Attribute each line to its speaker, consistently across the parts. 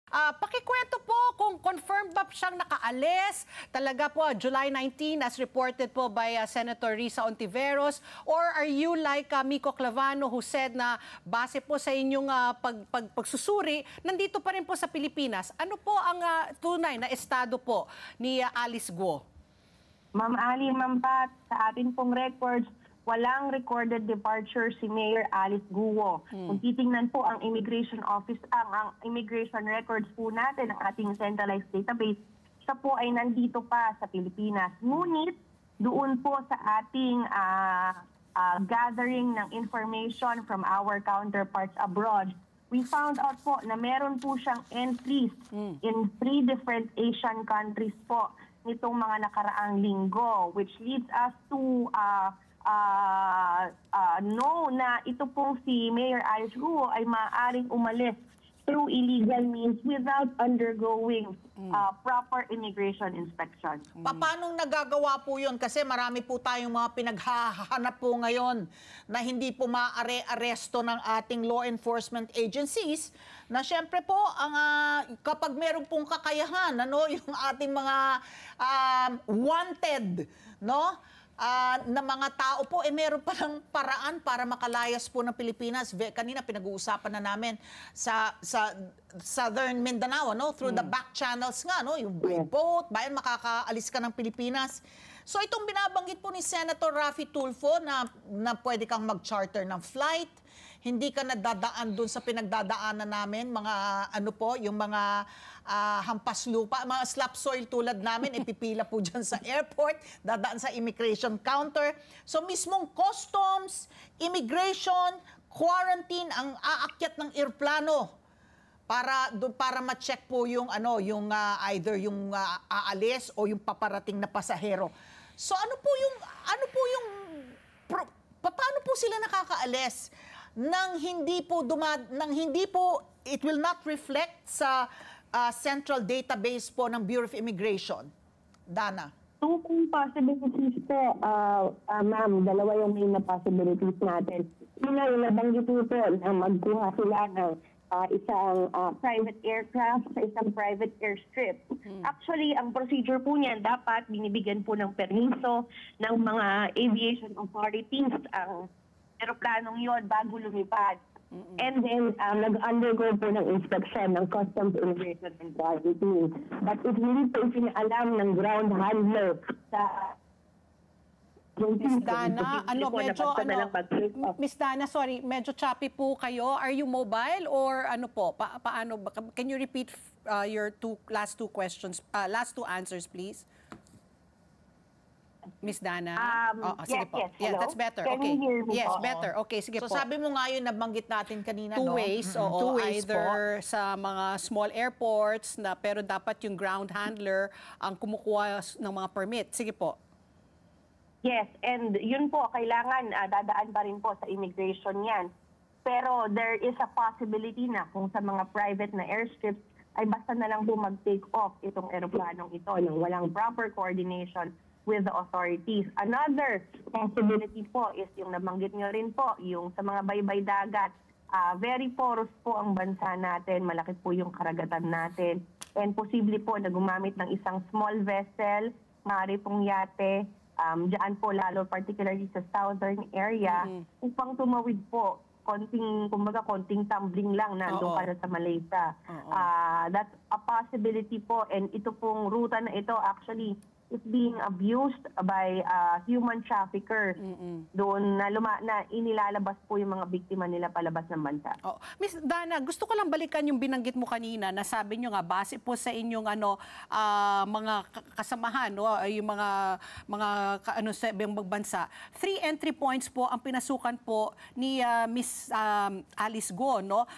Speaker 1: Pakikwento po kung confirmed ba siyang nakaalis talaga po July 19 as reported po by Senator Risa Ontiveros, or are you like Miko Clavano who said na base po sa inyong pagsusuri, nandito pa rin po sa Pilipinas? Ano po ang tunay na estado po ni Alice Guo?
Speaker 2: Ma'am Ali, Ma'am Pat, sa atin pong records, walang recorded departure si Mayor Alice Guo. Kung titingnan po ang immigration office, ang immigration records po natin, ang ating centralized database, siya po ay nandito pa sa Pilipinas. Ngunit doon po sa ating gathering ng information from our counterparts abroad, we found out po na meron po siyang entries in 3 different Asian countries po nitong mga nakaraang linggo, which leads us to know na ito pong si Mayor Alice Guo ay maaaring umalis through illegal means without undergoing proper immigration inspection.
Speaker 3: Paano nagagawa po yun? Kasi marami po tayong mga pinaghahanap po ngayon na hindi po maaresto ng ating law enforcement agencies, na syempre po ang kapag meron pong kakayahan, yung ating mga wanted, na mga tao po, meron pa ng paraan para makalayas po ng Pilipinas. Kanina pinag-uusapan na namin sa Southern Mindanao, through the back channels nga, yung by boat, bayan makakaalis ka ng Pilipinas. So itong binabanggit po ni Senator Raffy Tulfo na pwede kang mag-charter ng flight, hindi ka nadadaan doon sa pinagdadaanan namin, mga yung mga hampas lupa, mga slap soil tulad namin, ipipila po dyan sa airport, dadaan sa immigration counter. So mismong customs, immigration, quarantine ang aakyat ng airplano para ma-check po yung either yung aalis o yung paparating na pasahero. So paano po sila nakakaalis nang hindi po it will not reflect sa central database po ng Bureau of Immigration? Dana.
Speaker 2: Two possibilities po, ma'am. Dalawa yung main na possibilities natin. Una, yung nabanggit po na magkuha sila ng isang private aircraft sa isang private airstrip. Actually, ang procedure po niyan, dapat binibigyan po ng permiso ng mga aviation authorities ang aeroplanong yon bago lumipad. And then, nag-undergo po ng inspection ng Customs, Immigration, and Quarantine. But it hindi po pinaalam ng ground handler sa
Speaker 1: Miss Dana, Miss Dana, sorry, medyo choppy po kayo. Are you mobile or ano po? Paano? Can you repeat your last two questions, last two answers, please? Miss Dana? Sige po.
Speaker 2: Yes,
Speaker 1: yeah, that's better.
Speaker 2: Can
Speaker 1: okay.
Speaker 2: you hear me
Speaker 1: Yes,
Speaker 2: po?
Speaker 1: better. Okay, sige
Speaker 3: So
Speaker 1: po.
Speaker 3: sabi mo nga yun, nabanggit natin kanina,
Speaker 1: Two ways,
Speaker 3: Two ways
Speaker 1: either sa mga small airports na pero dapat yung ground handler ang kumukuha ng mga permit. Sige po.
Speaker 2: Yes, and yun po, kailangan dadaan pa rin po sa immigration yan. Pero there is a possibility na kung sa mga private na airstrips, ay basta na lang po mag-take off itong aeroplanong ito nang walang proper coordination with the authorities. Another possibility po is yung nabanggit nyo rin po, yung sa mga baybay dagat. Very porous po ang bansa natin, malaki po yung karagatan natin. And posible po na gumamit ng isang small vessel, maaari pong yate, diyan po lalo particularly sa southern area, upang tumawid po. Konting tumbling lang nandun para sa Malaysia. That's a possibility po, and ito pong ruta na ito actually is being abused by human traffickers. Doon na inilalabas po yung mga biktima nila palabas ng bansa.
Speaker 1: Miss Dana, gusto ko lang balikan yung binanggit mo kanina na sabi nyo nga base po sa inyong mga kasamahan, yung mga sa ibang bansa. 3 entry points po ang pinasukan po ni Miss Alice Guo, no?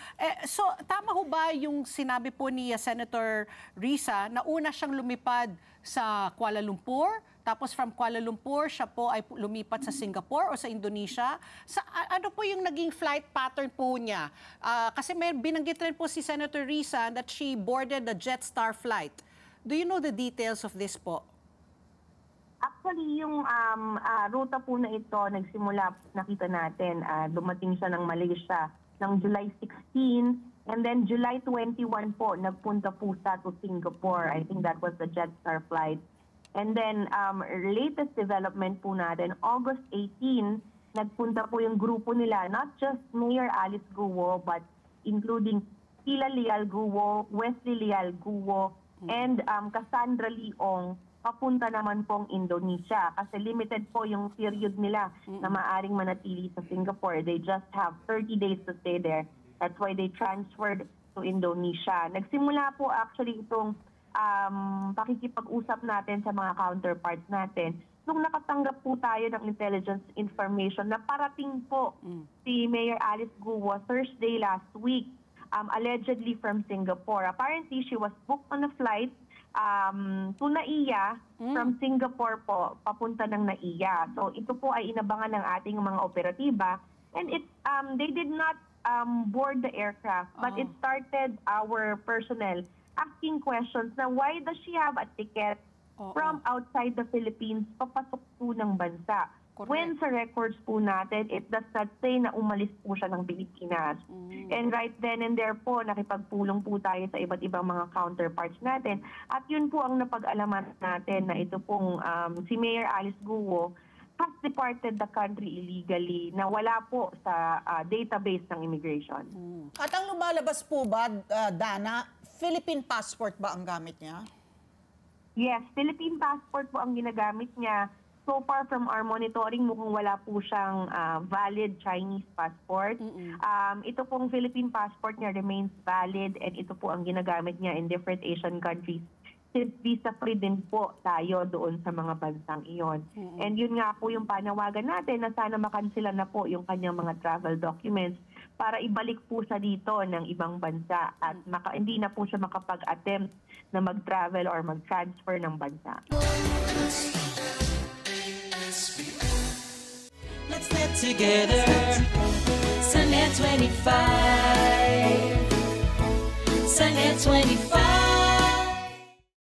Speaker 1: So tama ho ba yung sinabi po ni Senator Risa na una siyang lumipad sa Kuala Lumpur, tapos from Kuala Lumpur, siya po ay lumipat sa Singapore o sa Indonesia? Ano po yung naging flight pattern po niya? Kasi may binanggit rin po si Senator Risa that she boarded the Jetstar flight. Do you know the details of this po?
Speaker 2: Actually, yung ruta po na ito, nagsimula, nakita natin, dumating siya ng Malaysia ng July 16, And then July 21 po, nagpunta po siya to Singapore. I think that was the Jetstar flight. And then latest development po natin, August 18, nagpunta po yung grupo nila, not just Mayor Alice Guo, but including Sheila Leal Guo, Wesley Leal Guo, and Cassandra Leong, papunta naman pong Indonesia. Kasi limited po yung period nila na maaring manatili sa Singapore. They just have 30 days to stay there. That's why they transferred to Indonesia. Nagsimula po actually itong pakikipag-usap natin sa mga counterparts natin nung nakatanggap po tayo ng intelligence information na parating po si Mayor Alice Guo Thursday last week, allegedly from Singapore. Apparently, she was booked on a flight to Naiya from Singapore po, papunta ng Naiya. So ito po ay inabangan ng ating mga operatiba, and they did not board the aircraft, but it started our personnel asking questions na why does she have a ticket from outside the Philippines papasok po ng bansa.
Speaker 1: Correct.
Speaker 2: When sa records po natin, it does not say na umalis po siya ng Pilipinas. And right then and there po, nakipagpulong po tayo sa iba't ibang mga counterparts natin. At yun po ang napag-alaman natin na ito pong si Mayor Alice Guo has departed the country illegally, na wala po sa database ng immigration.
Speaker 3: At ang lumalabas po ba, Dana, Philippine passport ba ang gamit niya?
Speaker 2: Yes, Philippine passport po ang ginagamit niya. So far from our monitoring, mukhang wala po siyang valid Chinese passport. Ito pong Philippine passport niya remains valid, and ito po ang ginagamit niya in different Asian countries. Since visa-free din po tayo doon sa mga bansang iyon. And yun nga po yung panawagan natin na sana makansela na po yung kanyang mga travel documents para ibalik po sa dito ng ibang bansa at hindi na po siya makapag-attempt na mag-travel or mag-transfer ng bansa.
Speaker 4: Let's get together. Sunnet 25. Sunnet 25.